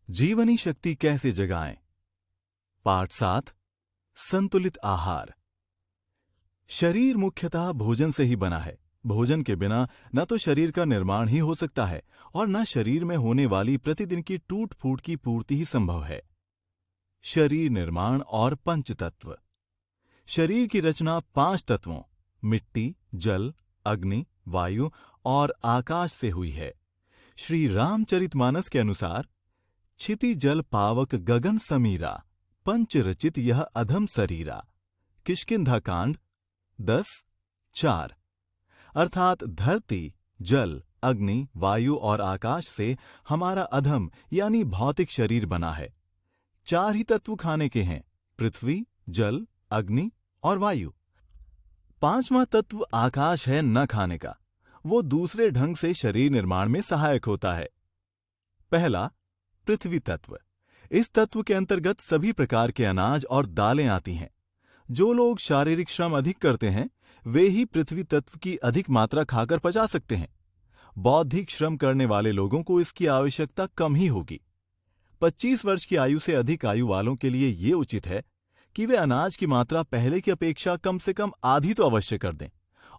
जीवनी शक्ति कैसे जगाएं? पाठ 7। संतुलित आहार। शरीर मुख्यतः भोजन से ही बना है। भोजन के बिना न तो शरीर का निर्माण ही हो सकता है और न शरीर में होने वाली प्रतिदिन की टूट फूट की पूर्ति ही संभव है। शरीर निर्माण और पंच तत्व। शरीर की रचना 5 तत्वों मिट्टी, जल, अग्नि, वायु और आकाश से हुई है। श्री रामचरितमानस के अनुसार क्षिति जल पावक गगन समीरा, पंच रचित यह अधम शरीरा। किष्किंधा कांड 10:4। अर्थात धरती, जल, अग्नि, वायु और आकाश से हमारा अधम यानी भौतिक शरीर बना है। 4 ही तत्व खाने के हैं, पृथ्वी, जल, अग्नि और वायु। 5वां तत्व आकाश है न खाने का। वो दूसरे ढंग से शरीर निर्माण में सहायक होता है। पहला, पृथ्वी तत्व। इस तत्व के अंतर्गत सभी प्रकार के अनाज और दालें आती हैं। जो लोग शारीरिक श्रम अधिक करते हैं वे ही पृथ्वी तत्व की अधिक मात्रा खाकर पचा सकते हैं। बौद्धिक श्रम करने वाले लोगों को इसकी आवश्यकता कम ही होगी। 25 वर्ष की आयु से अधिक आयु वालों के लिए ये उचित है कि वे अनाज की मात्रा पहले की अपेक्षा कम से कम आधी तो अवश्य कर दें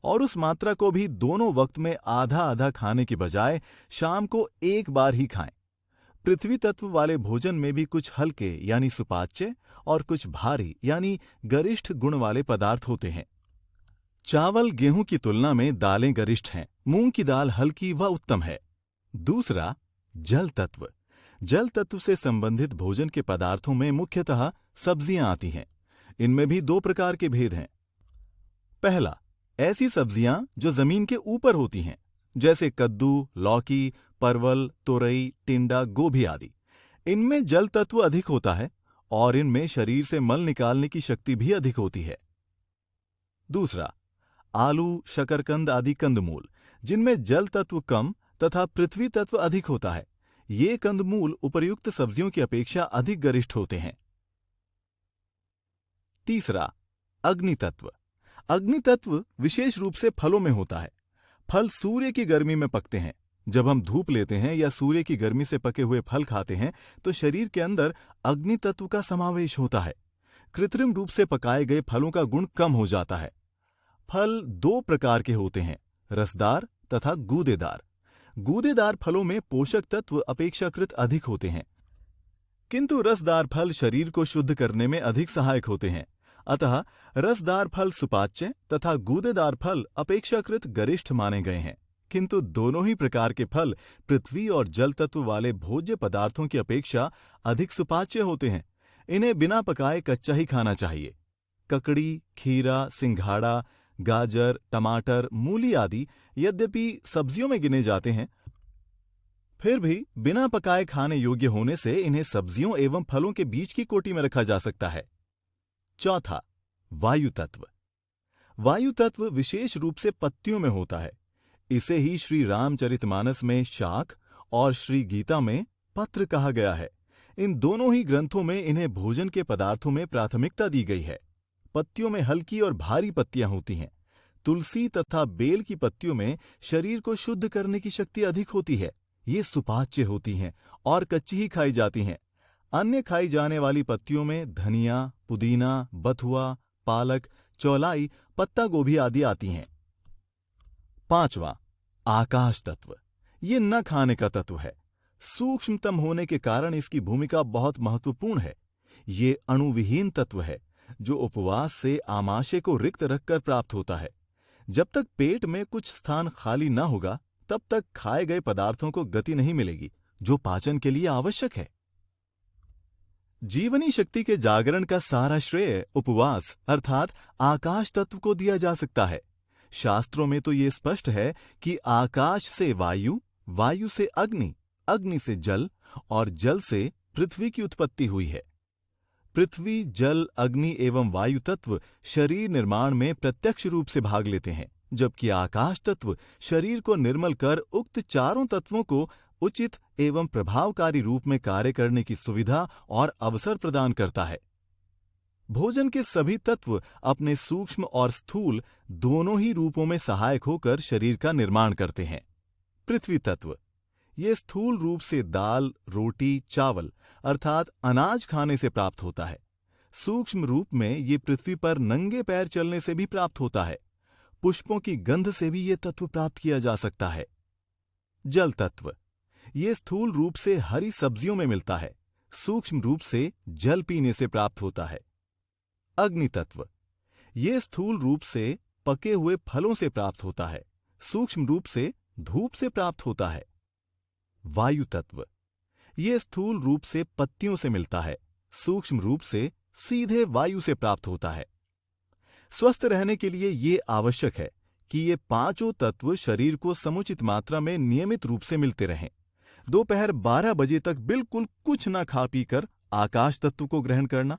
और उस मात्रा को भी दोनों वक्त में आधा आधा खाने की बजाय शाम को एक बार ही खाएं। पृथ्वी तत्व वाले भोजन में भी कुछ हल्के यानी सुपाच्य और कुछ भारी यानी गरिष्ठ गुण वाले पदार्थ होते हैं। चावल, गेहूं की तुलना में दालें गरिष्ठ हैं। मूंग की दाल हल्की व उत्तम है। दूसरा, जल तत्व। जल तत्व से संबंधित भोजन के पदार्थों में मुख्यतः सब्जियां आती हैं। इनमें भी 2 प्रकार के भेद हैं। पहला, ऐसी सब्जियां जो जमीन के ऊपर होती हैं, जैसे कद्दू, लौकी, परवल, तोरई, टिंडा, गोभी आदि। इनमें जल तत्व अधिक होता है और इनमें शरीर से मल निकालने की शक्ति भी अधिक होती है। दूसरा, आलू, शकरकंद आदि कंदमूल, जिनमें जल तत्व कम तथा पृथ्वी तत्व अधिक होता है। ये कंदमूल उपर्युक्त सब्जियों की अपेक्षा अधिक गरिष्ठ होते हैं। तीसरा, अग्नि तत्व। अग्नि तत्व विशेष रूप से फलों में होता है। फल सूर्य की गर्मी में पकते हैं। जब हम धूप लेते हैं या सूर्य की गर्मी से पके हुए फल खाते हैं तो शरीर के अंदर अग्नि तत्व का समावेश होता है। कृत्रिम रूप से पकाए गए फलों का गुण कम हो जाता है। फल 2 प्रकार के होते हैं, रसदार तथा गूदेदार। गूदेदार फलों में पोषक तत्व अपेक्षाकृत अधिक होते हैं, किंतु रसदार फल शरीर को शुद्ध करने में अधिक सहायक होते हैं। अतः रसदार फल सुपाच्य तथा गूदेदार फल अपेक्षाकृत गरिष्ठ माने गए हैं, किंतु दोनों ही प्रकार के फल पृथ्वी और जल तत्व वाले भोज्य पदार्थों की अपेक्षा अधिक सुपाच्य होते हैं। इन्हें बिना पकाए कच्चा ही खाना चाहिए। ककड़ी, खीरा, सिंघाड़ा, गाजर, टमाटर, मूली आदि यद्यपि सब्जियों में गिने जाते हैं, फिर भी बिना पकाए खाने योग्य होने से इन्हें सब्जियों एवं फलों के बीच की कोटि में रखा जा सकता है। चौथा, वायु तत्व। वायु तत्व विशेष रूप से पत्तियों में होता है। इसे ही श्री रामचरितमानस में शाक और श्री गीता में पत्र कहा गया है। इन दोनों ही ग्रंथों में इन्हें भोजन के पदार्थों में प्राथमिकता दी गई है। पत्तियों में हल्की और भारी पत्तियां होती हैं। तुलसी तथा बेल की पत्तियों में शरीर को शुद्ध करने की शक्ति अधिक होती है। ये सुपाच्य होती हैं और कच्ची ही खाई जाती हैं। अन्य खाई जाने वाली पत्तियों में धनिया, पुदीना, बथुआ, पालक, चौलाई, पत्ता गोभी आदि आती हैं। 5वां, आकाश तत्व। ये न खाने का तत्व है। सूक्ष्मतम होने के कारण इसकी भूमिका बहुत महत्वपूर्ण है। ये अणुविहीन तत्व है जो उपवास से आमाशय को रिक्त रखकर प्राप्त होता है। जब तक पेट में कुछ स्थान खाली न होगा तब तक खाए गए पदार्थों को गति नहीं मिलेगी जो पाचन के लिए आवश्यक है। जीवनी शक्ति के जागरण का सारा श्रेय उपवास अर्थात आकाश तत्व को दिया जा सकता है। शास्त्रों में तो ये स्पष्ट है कि आकाश से वायु, वायु से अग्नि, अग्नि से जल और जल से पृथ्वी की उत्पत्ति हुई है। पृथ्वी, जल, अग्नि एवं वायु तत्व शरीर निर्माण में प्रत्यक्ष रूप से भाग लेते हैं, जबकि आकाश तत्व शरीर को निर्मल कर उक्त चारों तत्वों को उचित एवं प्रभावकारी रूप में कार्य करने की सुविधा और अवसर प्रदान करता है। भोजन के सभी तत्व अपने सूक्ष्म और स्थूल दोनों ही रूपों में सहायक होकर शरीर का निर्माण करते हैं। पृथ्वी तत्व ये स्थूल रूप से दाल, रोटी, चावल अर्थात अनाज खाने से प्राप्त होता है। सूक्ष्म रूप में ये पृथ्वी पर नंगे पैर चलने से भी प्राप्त होता है। पुष्पों की गंध से भी ये तत्व प्राप्त किया जा सकता है। जल तत्व ये स्थूल रूप से हरी सब्जियों में मिलता है, सूक्ष्म रूप से जल पीने से प्राप्त होता है। अग्नि तत्व ये स्थूल रूप से पके हुए फलों से प्राप्त होता है, सूक्ष्म रूप से धूप से प्राप्त होता है। वायु तत्व ये स्थूल रूप से पत्तियों से मिलता है, सूक्ष्म रूप से सीधे वायु से प्राप्त होता है। स्वस्थ रहने के लिए ये आवश्यक है कि ये पांचों तत्व शरीर को समुचित मात्रा में नियमित रूप से मिलते रहें। दोपहर 12 बजे तक बिल्कुल कुछ न खा पीकर आकाश तत्व को ग्रहण करना,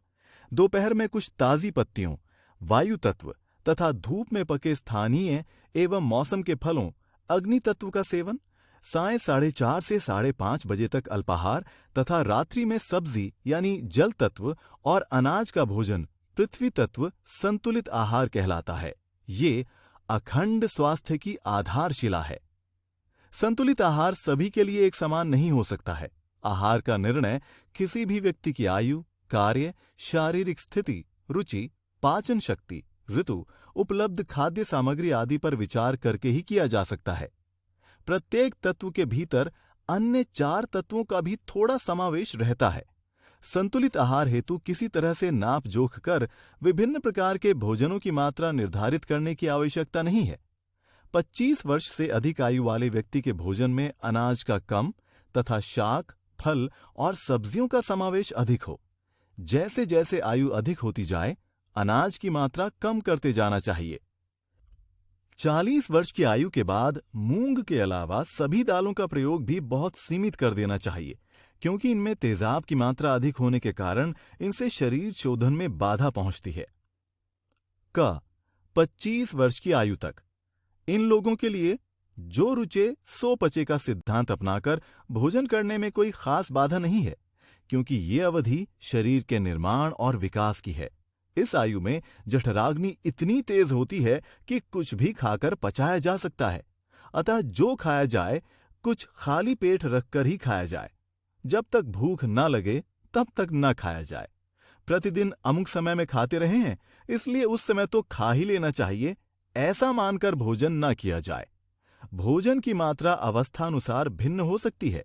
दोपहर में कुछ ताजी पत्तियों, वायु तत्व तथा धूप में पके स्थानीय एवं मौसम के फलों, अग्नि तत्व का सेवन, साय 4:30 से 5:30 बजे तक अल्पाहार तथा रात्रि में सब्जी यानी जल तत्व और अनाज का भोजन पृथ्वी तत्व संतुलित आहार कहलाता है। ये अखंड स्वास्थ्य की आधारशिला है। संतुलित आहार सभी के लिए एक समान नहीं हो सकता है। आहार का निर्णय किसी भी व्यक्ति की आयु, कार्य, शारीरिक स्थिति, रुचि, पाचन शक्ति, ऋतु, उपलब्ध खाद्य सामग्री आदि पर विचार करके ही किया जा सकता है। प्रत्येक तत्व के भीतर अन्य 4 तत्वों का भी थोड़ा समावेश रहता है। संतुलित आहार हेतु किसी तरह से नाप जोख कर विभिन्न प्रकार के भोजनों की मात्रा निर्धारित करने की आवश्यकता नहीं है। 25 वर्ष से अधिक आयु वाले व्यक्ति के भोजन में अनाज का कम तथा शाक, फल और सब्जियों का समावेश अधिक हो। जैसे जैसे आयु अधिक होती जाए, अनाज की मात्रा कम करते जाना चाहिए। 40 वर्ष की आयु के बाद मूंग के अलावा सभी दालों का प्रयोग भी बहुत सीमित कर देना चाहिए, क्योंकि इनमें तेजाब की मात्रा अधिक होने के कारण इनसे शरीर शोधन में बाधा पहुंचती है। 25 वर्ष की आयु तक इन लोगों के लिए जो रुचे सो पचे का सिद्धांत अपनाकर भोजन करने में कोई खास बाधा नहीं है, क्योंकि ये अवधि शरीर के निर्माण और विकास की है। इस आयु में जठराग्नि इतनी तेज होती है कि कुछ भी खाकर पचाया जा सकता है। अतः जो खाया जाए कुछ खाली पेट रखकर ही खाया जाए। जब तक भूख न लगे तब तक न खाया जाए। प्रतिदिन अमुक समय में खाते रहे हैं, इसलिए उस समय तो खा ही लेना चाहिए, ऐसा मानकर भोजन न किया जाए। भोजन की मात्रा अवस्थानुसार भिन्न हो सकती है।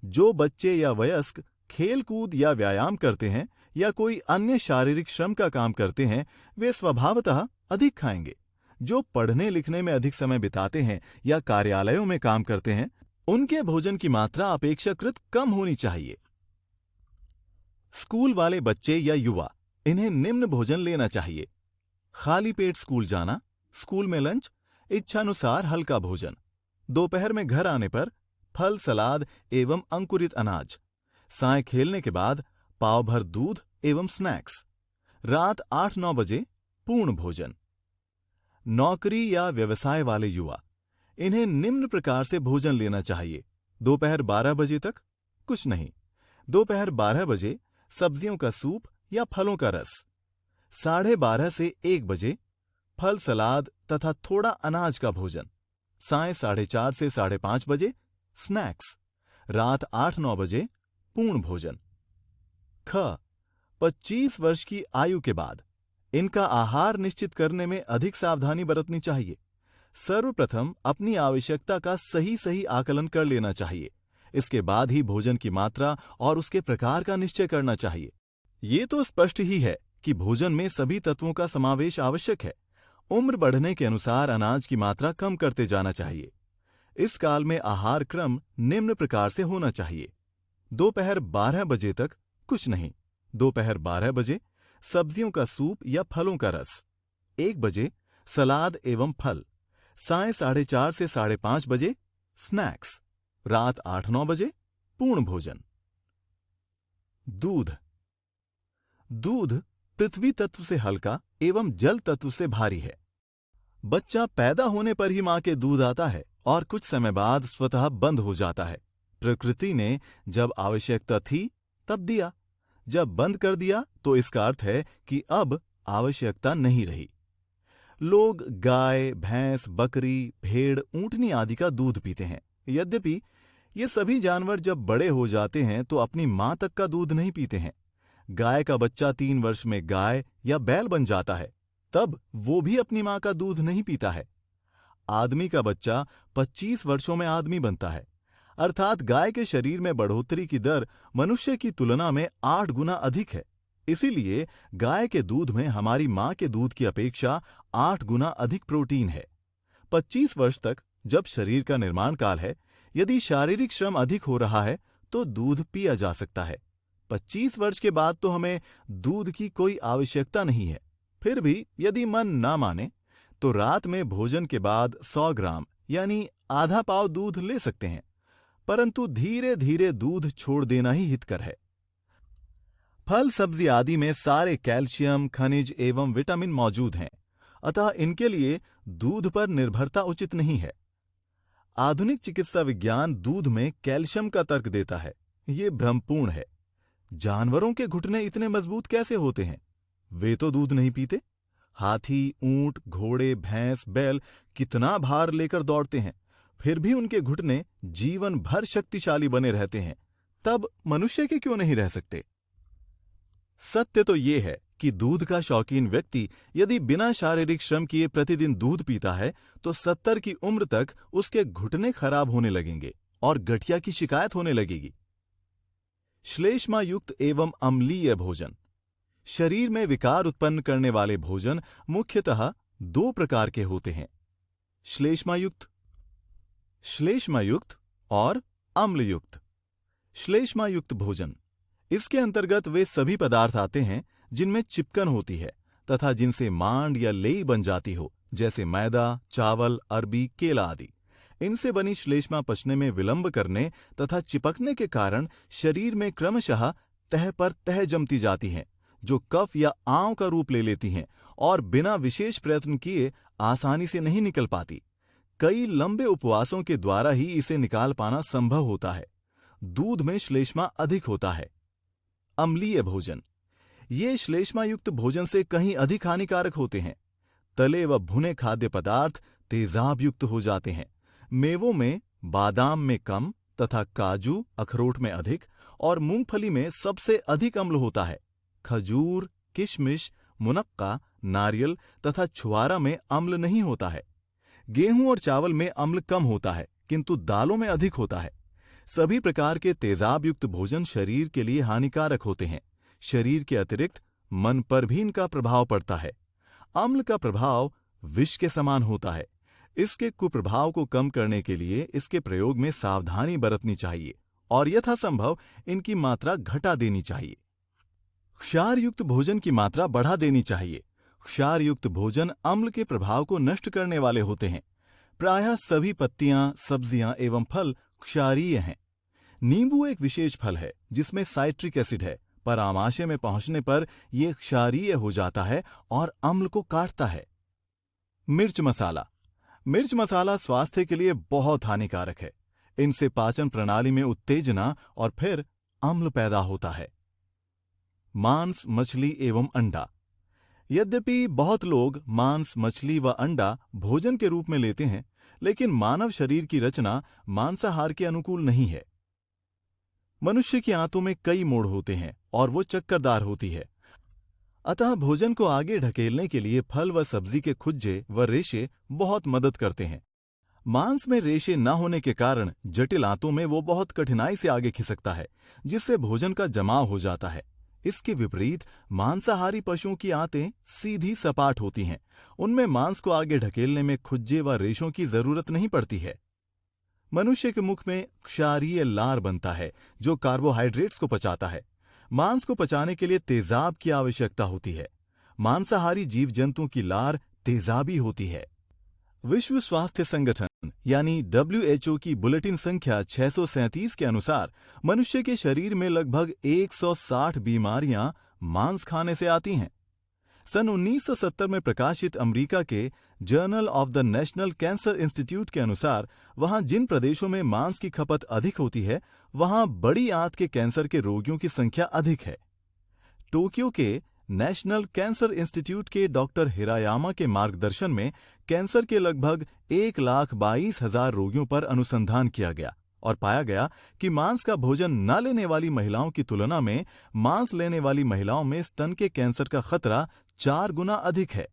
जो बच्चे या वयस्क खेल कूद या व्यायाम करते हैं या कोई अन्य शारीरिक श्रम का काम करते हैं, वे स्वभावतः अधिक खाएंगे। जो पढ़ने लिखने में अधिक समय बिताते हैं या कार्यालयों में काम करते हैं, उनके भोजन की मात्रा अपेक्षाकृत कम होनी चाहिए। स्कूल वाले बच्चे या युवा, इन्हें निम्न भोजन लेना चाहिए: खाली पेट स्कूल जाना, स्कूल में लंच, इच्छानुसार हल्का भोजन, दोपहर में घर आने पर फल, सलाद एवं अंकुरित अनाज, साय खेलने के बाद पाव भर दूध एवं स्नैक्स, रात 8-9 बजे पूर्ण भोजन। नौकरी या व्यवसाय वाले युवा, इन्हें निम्न प्रकार से भोजन लेना चाहिए: दोपहर 12 बजे तक कुछ नहीं, दोपहर 12 बजे सब्जियों का सूप या फलों का रस, 12:30 से 1 बजे फल, सलाद तथा थोड़ा अनाज का भोजन, साय 4:30 से 5:30 बजे स्नैक्स, रात 8-9 बजे पूर्ण भोजन। 25 वर्ष की आयु के बाद इनका आहार निश्चित करने में अधिक सावधानी बरतनी चाहिए। सर्वप्रथम अपनी आवश्यकता का सही आकलन कर लेना चाहिए। इसके बाद ही भोजन की मात्रा और उसके प्रकार का निश्चय करना चाहिए। ये तो स्पष्ट ही है कि भोजन में सभी तत्वों का समावेश आवश्यक है। उम्र बढ़ने के अनुसार अनाज की मात्रा कम करते जाना चाहिए। इस काल में आहार क्रम निम्न प्रकार से होना चाहिए: दोपहर 12 बजे तक कुछ नहीं, दोपहर 12 बजे सब्जियों का सूप या फलों का रस, 1 बजे सलाद एवं फल, साय 4:30 से 5:30 बजे स्नैक्स, रात 8-9 बजे पूर्ण भोजन। दूध पृथ्वी तत्व से हल्का एवं जल तत्व से भारी है। बच्चा पैदा होने पर ही मां के दूध आता है और कुछ समय बाद स्वतः बंद हो जाता है। प्रकृति ने जब आवश्यकता थी तब दिया, जब बंद कर दिया तो इसका अर्थ है कि अब आवश्यकता नहीं रही। लोग गाय, भैंस, बकरी, भेड़, ऊंटनी आदि का दूध पीते हैं। यद्यपि ये सभी जानवर जब बड़े हो जाते हैं तो अपनी मां तक का दूध नहीं पीते हैं। गाय का बच्चा 3 वर्ष में गाय या बैल बन जाता है, तब वो भी अपनी मां का दूध नहीं पीता है। आदमी का बच्चा 25 वर्षों में आदमी बनता है, अर्थात गाय के शरीर में बढ़ोतरी की दर मनुष्य की तुलना में 8 गुना अधिक है। इसीलिए गाय के दूध में हमारी मां के दूध की अपेक्षा 8 गुना अधिक प्रोटीन है। 25 वर्ष तक, जब शरीर का निर्माण काल है, यदि शारीरिक श्रम अधिक हो रहा है तो दूध पिया जा सकता है। 25 वर्ष के बाद तो हमें दूध की कोई आवश्यकता नहीं है। फिर भी यदि मन ना माने तो रात में भोजन के बाद 100 ग्राम यानी आधा पाव दूध ले सकते हैं, परंतु धीरे धीरे दूध छोड़ देना ही हितकर है। फल सब्जी आदि में सारे कैल्शियम, खनिज एवं विटामिन मौजूद हैं, अतः इनके लिए दूध पर निर्भरता उचित नहीं है। आधुनिक चिकित्सा विज्ञान दूध में कैल्शियम का तर्क देता है। ये भ्रमपूर्ण है। जानवरों के घुटने इतने मजबूत कैसे होते हैं? वे तो दूध नहीं पीते। हाथी, ऊंट, घोड़े, भैंस, बैल कितना भार लेकर दौड़ते हैं, फिर भी उनके घुटने जीवन भर शक्तिशाली बने रहते हैं। तब मनुष्य के क्यों नहीं रह सकते? सत्य तो ये है कि दूध का शौकीन व्यक्ति यदि बिना शारीरिक श्रम किए प्रतिदिन दूध पीता है तो 70 की उम्र तक उसके घुटने खराब होने लगेंगे और गठिया की शिकायत होने लगेगी। श्लेष्मायुक्त एवं अम्लीय भोजन। शरीर में विकार उत्पन्न करने वाले भोजन मुख्यतः 2 प्रकार के होते हैं, श्लेष्मायुक्त और अम्लयुक्त। श्लेष्मायुक्त भोजन, इसके अंतर्गत वे सभी पदार्थ आते हैं जिनमें चिपकन होती है तथा जिनसे मांड या लेई बन जाती हो, जैसे मैदा, चावल, अरबी, केला आदि। इनसे बनी श्लेष्मा पचने में विलंब करने तथा चिपकने के कारण शरीर में क्रमशः तह पर तह जमती जाती हैं, जो कफ या आंव का रूप ले लेती हैं और बिना विशेष प्रयत्न किए आसानी से नहीं निकल पाती। कई लंबे उपवासों के द्वारा ही इसे निकाल पाना संभव होता है। दूध में श्लेष्मा अधिक होता है। अम्लीय भोजन, ये श्लेष्मायुक्त भोजन से कहीं अधिक हानिकारक होते हैं। तले व भुने खाद्य पदार्थ तेजाब युक्त हो जाते हैं। मेवों में बादाम में कम तथा काजू, अखरोट में अधिक और मूंगफली में सबसे अधिक अम्ल होता है। खजूर, किशमिश, मुनक्का, नारियल तथा छुआरा में अम्ल नहीं होता है। गेहूं और चावल में अम्ल कम होता है, किंतु दालों में अधिक होता है। सभी प्रकार के तेजाब युक्त भोजन शरीर के लिए हानिकारक होते हैं। शरीर के अतिरिक्त मन पर भी इनका प्रभाव पड़ता है। अम्ल का प्रभाव विष के समान होता है। इसके कुप्रभाव को कम करने के लिए इसके प्रयोग में सावधानी बरतनी चाहिए और यथासंभव इनकी मात्रा घटा देनी चाहिए। क्षार युक्त भोजन की मात्रा बढ़ा देनी चाहिए। क्षार युक्त भोजन अम्ल के प्रभाव को नष्ट करने वाले होते हैं। प्रायः सभी पत्तियां, सब्जियां एवं फल क्षारीय हैं। नींबू एक विशेष फल है जिसमें साइट्रिक एसिड है, पर आमाशय में पहुंचने पर यह क्षारीय हो जाता है और अम्ल को काटता है। मिर्च मसाला स्वास्थ्य के लिए बहुत हानिकारक है। इनसे पाचन प्रणाली में उत्तेजना और फिर अम्ल पैदा होता है। मांस, मछली एवं अंडा। यद्यपि बहुत लोग मांस, मछली व अंडा भोजन के रूप में लेते हैं, लेकिन मानव शरीर की रचना मांसाहार के अनुकूल नहीं है। मनुष्य की आंतों में कई मोड़ होते हैं और वो चक्करदार होती है। अतः भोजन को आगे ढकेलने के लिए फल व सब्जी के खुज्जे व रेशे बहुत मदद करते हैं। मांस में रेशे न होने के कारण जटिल आंतों में वो बहुत कठिनाई से आगे खिसकता है, जिससे भोजन का जमाव हो जाता है। इसके विपरीत मांसाहारी पशुओं की आंतें सीधी सपाट होती हैं। उनमें मांस को आगे ढकेलने में खुज्जे व रेशों की जरूरत नहीं पड़ती है। मनुष्य के मुख में क्षारीय लार बनता है जो कार्बोहाइड्रेट्स को पचाता है। मांस को पचाने के लिए तेजाब की आवश्यकता होती है। मांसाहारी जीव जंतुओं की लार तेजाबी होती है। विश्व स्वास्थ्य संगठन यानी WHO की बुलेटिन संख्या 637 के अनुसार मनुष्य के शरीर में लगभग 160 बीमारियां मांस खाने से आती हैं। सन 1970 में प्रकाशित अमेरिका के journal of the national cancer institute के अनुसार वहां जिन प्रदेशों में मांस की खपत अधिक होती है, वहां बड़ी आंत के कैंसर के रोगियों की संख्या अधिक है। टोक्यो के नेशनल कैंसर इंस्टीट्यूट के डॉक्टर हिरायामा के मार्गदर्शन में कैंसर के लगभग 1,22,000 रोगियों पर अनुसंधान किया गया और पाया गया कि मांस का भोजन न लेने वाली महिलाओं की तुलना में मांस लेने वाली महिलाओं में स्तन के कैंसर का खतरा 4 गुना अधिक है।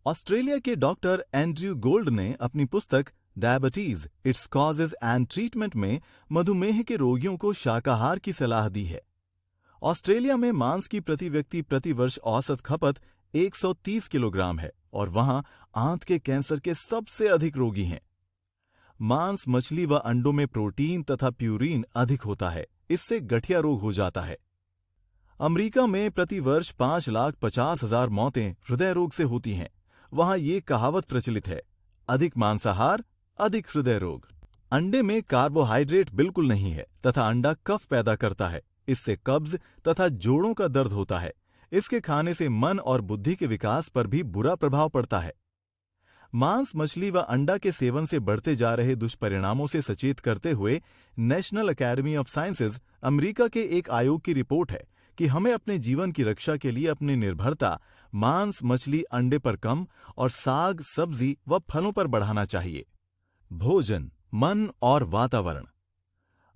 ऑस्ट्रेलिया के डॉक्टर एंड्रयू गोल्ड ने अपनी पुस्तक diabetes, its causes and treatment में मधुमेह के रोगियों को शाकाहार की सलाह दी है। ऑस्ट्रेलिया में मांस की प्रति व्यक्ति प्रति वर्ष औसत खपत 130 किलोग्राम है और वहां आंत के कैंसर के सबसे अधिक रोगी हैं। मांस, मछली व अंडों में प्रोटीन तथा प्यूरिन अधिक होता है, इससे गठिया रोग हो जाता है। अमेरिका में प्रति वर्ष 5,50,000 मौतें हृदय रोग से होती हैं। वहां ये कहावत प्रचलित है, अधिक मांसाहार अधिक हृदय रोग। अंडे में कार्बोहाइड्रेट बिल्कुल नहीं है तथा अंडा कफ पैदा करता है, इससे कब्ज तथा जोड़ों का दर्द होता है। इसके खाने से मन और बुद्धि के विकास पर भी बुरा प्रभाव पड़ता है। मांस, मछली व अंडा के सेवन से बढ़ते जा रहे दुष्परिणामों से सचेत करते हुए national academy of sciences, America के एक आयोग की रिपोर्ट है कि हमें अपने जीवन की रक्षा के लिए अपनी निर्भरता मांस, मछली, अंडे पर कम और साग, सब्जी व फलों पर बढ़ाना चाहिए। भोजन, मन और वातावरण।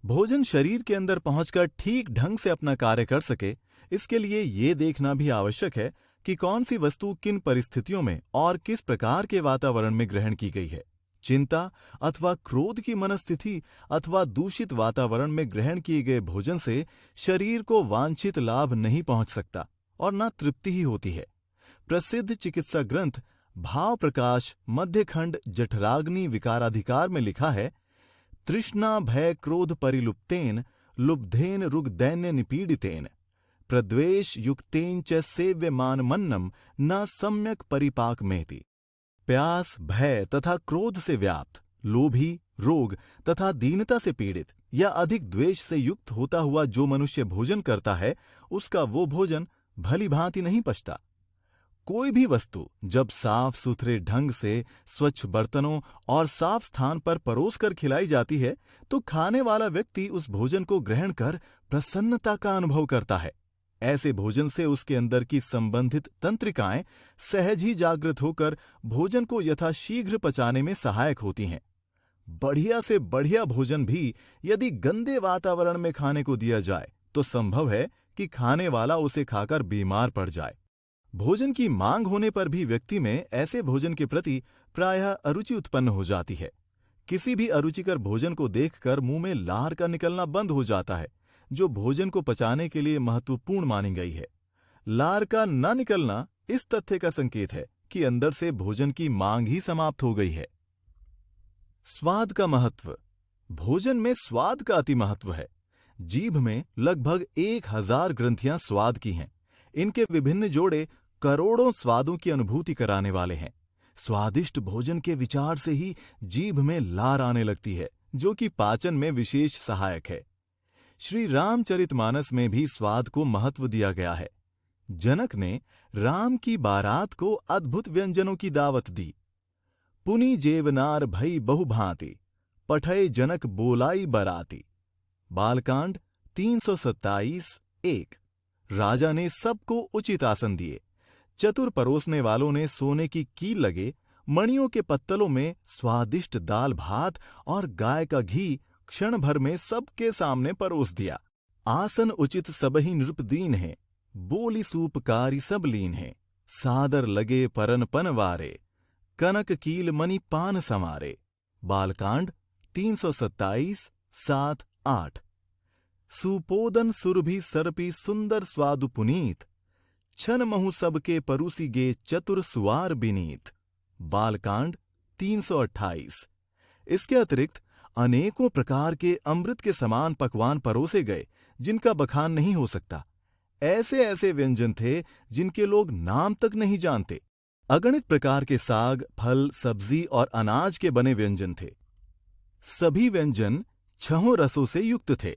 भोजन शरीर के अंदर पहुंचकर ठीक ढंग से अपना कार्य कर सके, इसके लिए ये देखना भी आवश्यक है कि कौन सी वस्तु किन परिस्थितियों में और किस प्रकार के वातावरण में ग्रहण की गई है। चिंता अथवा क्रोध की मनस्थिति अथवा दूषित वातावरण में ग्रहण किए गए भोजन से शरीर को वांछित लाभ नहीं पहुंच सकता और न तृप्ति ही होती है। प्रसिद्ध चिकित्सा ग्रंथ भाव प्रकाश मध्यखंड जठराग्नि विकाराधिकार में लिखा है, तृष्णा भय क्रोध परिलुप्तेन लुब्धेन रुग्दैन्य निपीडितेन प्रद्वेष युक्तेन च सेव्यमान मन्नम न सम्यक परिपाक मेति। प्यास, भय तथा क्रोध से व्याप्त, लोभी, रोग तथा दीनता से पीड़ित या अधिक द्वेष से युक्त होता हुआ जो मनुष्य भोजन करता है, उसका वो भोजन भली भांति नहीं पचता। कोई भी वस्तु जब साफ सुथरे ढंग से स्वच्छ बर्तनों और साफ स्थान पर परोस कर खिलाई जाती है तो खाने वाला व्यक्ति उस भोजन को ग्रहण कर प्रसन्नता का अनुभव करता है। ऐसे भोजन से उसके अंदर की संबंधित तंत्रिकाएं सहज ही जागृत होकर भोजन को यथाशीघ्र पचाने में सहायक होती हैं। बढ़िया से बढ़िया भोजन भी यदि गंदे वातावरण में खाने को दिया जाए तो संभव है कि खाने वाला उसे खाकर बीमार पड़ जाए। भोजन की मांग होने पर भी व्यक्ति में ऐसे भोजन के प्रति प्रायः अरुचि उत्पन्न हो जाती है। किसी भी अरुचिकर भोजन को देखकर मुंह में लार का निकलना बंद हो जाता है, जो भोजन को पचाने के लिए महत्वपूर्ण मानी गई है। लार का न निकलना इस तथ्य का संकेत है कि अंदर से भोजन की मांग ही समाप्त हो गई है। स्वाद का महत्व। भोजन में स्वाद का अति महत्व है। जीभ में लगभग 1000 ग्रंथियां स्वाद की हैं। इनके विभिन्न जोड़े करोड़ों स्वादों की अनुभूति कराने वाले हैं। स्वादिष्ट भोजन के विचार से ही जीभ में लार आने लगती है, जो कि पाचन में विशेष सहायक है। श्री रामचरितमानस में भी स्वाद को महत्व दिया गया है। जनक ने राम की बारात को अद्भुत व्यंजनों की दावत दी। पुनि जेवनार भई बहुभांति, पठय जनक बोलाई बराती। बालकांड 327:1। राजा ने सबको उचित आसन दिए। चतुर परोसने वालों ने सोने की कील लगे मणियों के पत्तलों में स्वादिष्ट दाल भात और गाय का घी क्षण भर में सबके सामने परोस दिया। आसन उचित सबहि नृप दीन है, बोली सूपकारी सब लीन है। सादर लगे परन पनवारे, कनक कील मणि पान समारे। बालकांड 327:7-8। सुपोदन सुरभि सरपी सुंदर स्वादु पुनीत, छन महु सबके परूसी गे चतुर सुवार बिनीत। बालकांड 328। इसके अतिरिक्त अनेकों प्रकार के अमृत के समान पकवान परोसे गए जिनका बखान नहीं हो सकता। ऐसे ऐसे व्यंजन थे जिनके लोग नाम तक नहीं जानते। अगणित प्रकार के साग, फल, सब्जी और अनाज के बने व्यंजन थे। सभी व्यंजन 6 रसों से युक्त थे।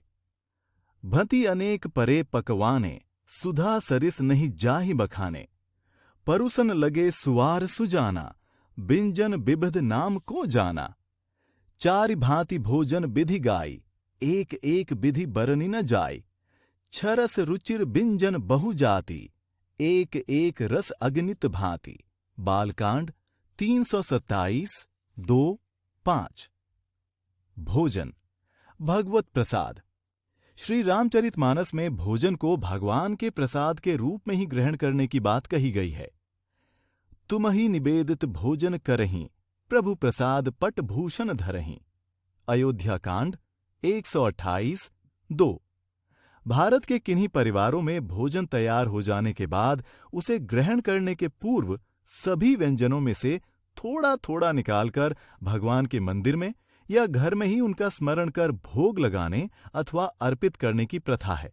भति अनेक परे पकवाने, सुधा सरिस नहीं जाहि बखाने। परुसन लगे सुवार सुजाना, बिंजन बिबध नाम को जाना। चारि भांति भोजन विधि गाई, एक एक विधि बरनी न जाई। छरस रुचिर बिंजन बहु जाति, एक एक रस अगणित भांति। बालकांड 327:2-5। भोजन भगवत प्रसाद। श्री रामचरितमानस में भोजन को भगवान के प्रसाद के रूप में ही ग्रहण करने की बात कही गई है। तुमहि निवेदित भोजन करहीं, प्रभु प्रसाद पट भूषण धरहीं। अयोध्या कांड 128:2। भारत के किन्हीं परिवारों में भोजन तैयार हो जाने के बाद उसे ग्रहण करने के पूर्व सभी व्यंजनों में से थोड़ा थोड़ा निकालकर भगवान के मंदिर में या घर में ही उनका स्मरण कर भोग लगाने अथवा अर्पित करने की प्रथा है।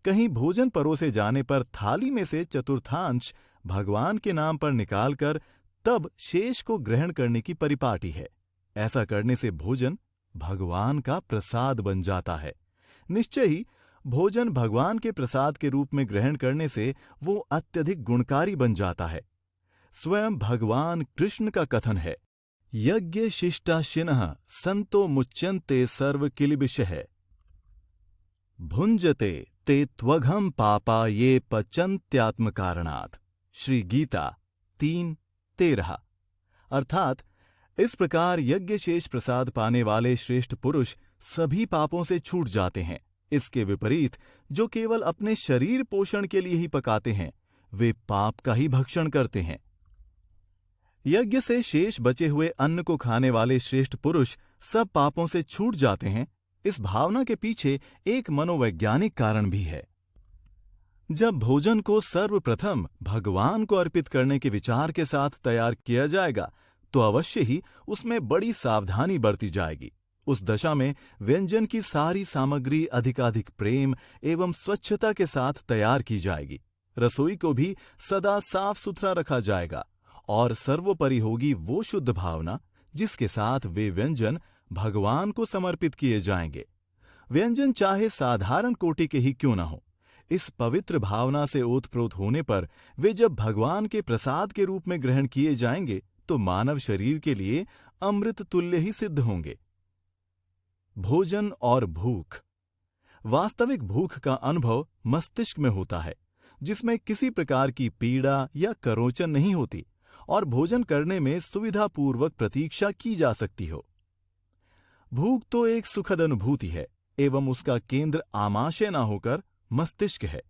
कहीं भोजन परोसे जाने पर थाली में से चतुर्थांश भगवान के नाम पर निकालकर तब शेष को ग्रहण करने की परिपाटी है। ऐसा करने से भोजन भगवान का प्रसाद बन जाता है। निश्चय ही भोजन भगवान के प्रसाद के रूप में ग्रहण करने से वो अत्यधिक गुणकारी बन जाता है। स्वयं भगवान कृष्ण का कथन है, यज्ञ शिष्टाशिनः संतो मुच्यन्ते सर्व किलिबिषः भुंजते ते त्वघम पापा ये पचन्त्यात्म कारणात्। श्री गीता 3:13। अर्थात इस प्रकार यज्ञ शेष प्रसाद पाने वाले श्रेष्ठ पुरुष सभी पापों से छूट जाते हैं। इसके विपरीत जो केवल अपने शरीर पोषण के लिए ही पकाते हैं वे पाप का ही भक्षण करते हैं। यज्ञ से शेष बचे हुए अन्न को खाने वाले श्रेष्ठ पुरुष सब पापों से छूट जाते हैं। इस भावना के पीछे एक मनोवैज्ञानिक कारण भी है। जब भोजन को सर्वप्रथम भगवान को अर्पित करने के विचार के साथ तैयार किया जाएगा तो अवश्य ही उसमें बड़ी सावधानी बरती जाएगी। उस दशा में व्यंजन की सारी सामग्री अधिकाधिक प्रेम एवं स्वच्छता के साथ तैयार की जाएगी। रसोई को भी सदा साफ सुथरा रखा जाएगा और सर्वोपरि होगी वो शुद्ध भावना जिसके साथ वे व्यंजन भगवान को समर्पित किए जाएंगे। व्यंजन चाहे साधारण कोटि के ही क्यों न हो, इस पवित्र भावना से ओतप्रोत होने पर वे जब भगवान के प्रसाद के रूप में ग्रहण किए जाएंगे तो मानव शरीर के लिए अमृत तुल्य ही सिद्ध होंगे। भोजन और भूख। वास्तविक भूख का अनुभव मस्तिष्क में होता है, जिसमें किसी प्रकार की पीड़ा या करोचन नहीं होती और भोजन करने में सुविधापूर्वक प्रतीक्षा की जा सकती हो। भूख तो एक सुखद अनुभूति है एवं उसका केंद्र आमाशय न होकर मस्तिष्क है।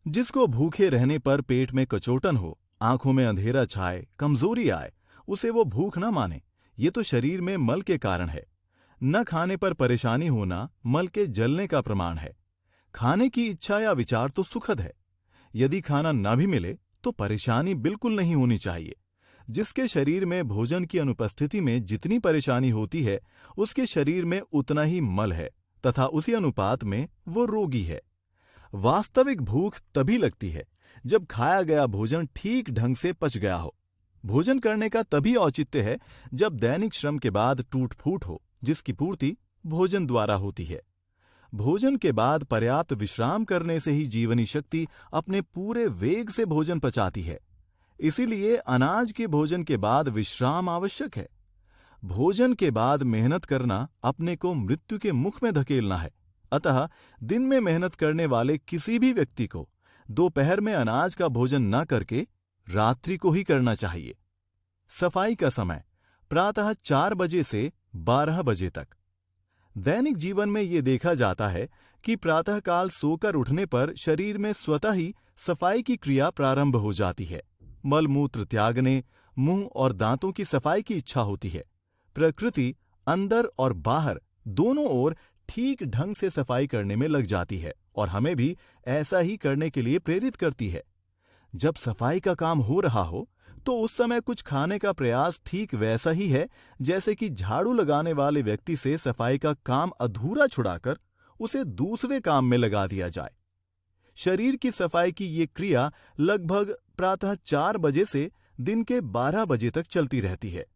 जिसको भूखे रहने पर पेट में कचोटन हो, आंखों में अंधेरा छाए, कमजोरी आए, उसे वो भूख न माने। ये तो शरीर में मल के कारण है। न खाने पर परेशानी होना मल के जलने का प्रमाण है। खाने की इच्छा या विचार तो सुखद है। यदि खाना न भी मिले तो परेशानी बिल्कुल नहीं होनी चाहिए। जिसके शरीर में भोजन की अनुपस्थिति में जितनी परेशानी होती है उसके शरीर में उतना ही मल है तथा उसी अनुपात में वो रोगी है। वास्तविक भूख तभी लगती है जब खाया गया भोजन ठीक ढंग से पच गया हो। भोजन करने का तभी औचित्य है जब दैनिक श्रम के बाद टूट फूट हो, जिसकी पूर्ति भोजन द्वारा होती है। भोजन के बाद पर्याप्त विश्राम करने से ही जीवनी शक्ति अपने पूरे वेग से भोजन पचाती है। इसीलिए अनाज के भोजन के बाद विश्राम आवश्यक है। भोजन के बाद मेहनत करना अपने को मृत्यु के मुख में धकेलना है। अतः दिन में मेहनत करने वाले किसी भी व्यक्ति को दोपहर में अनाज का भोजन न करके रात्रि को ही करना चाहिए। सफाई का समय प्रातः 4 बजे से 12 बजे तक। दैनिक जीवन में ये देखा जाता है कि प्रातःकाल सोकर उठने पर शरीर में स्वतः ही सफाई की क्रिया प्रारंभ हो जाती है। मलमूत्र त्यागने, मुंह और दांतों की सफाई की इच्छा होती है। प्रकृति अंदर और बाहर दोनों ओर ठीक ढंग से सफाई करने में लग जाती है और हमें भी ऐसा ही करने के लिए प्रेरित करती है। जब सफाई का काम हो रहा हो तो उस समय कुछ खाने का प्रयास ठीक वैसा ही है जैसे कि झाड़ू लगाने वाले व्यक्ति से सफाई का काम अधूरा छुड़ाकर उसे दूसरे काम में लगा दिया जाए। शरीर की सफाई की ये क्रिया लगभग प्रातः 4 बजे से दिन के 12 बजे तक चलती रहती है।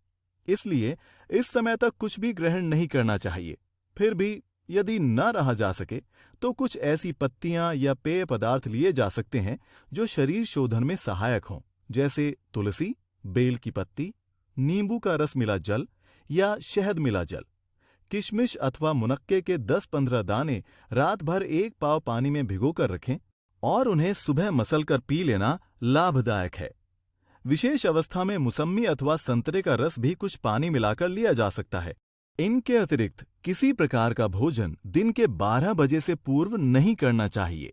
इसलिए इस समय तक कुछ भी ग्रहण नहीं करना चाहिए। फिर भी यदि न रहा जा सके तो कुछ ऐसी पत्तियां या पेय पदार्थ लिए जा सकते हैं जो शरीर शोधन में सहायक हों, जैसे तुलसी, बेल की पत्ती, नींबू का रस मिला जल या शहद मिला जल। किशमिश अथवा मुनक्के के 10-15 दाने रात भर 1 पाव पानी में भिगोकर रखें और उन्हें सुबह मसलकर पी लेना लाभदायक है। विशेष अवस्था में मुसम्मी अथवा संतरे का रस भी कुछ पानी मिलाकर लिया जा सकता है। इनके अतिरिक्त किसी प्रकार का भोजन दिन के 12 बजे से पूर्व नहीं करना चाहिए।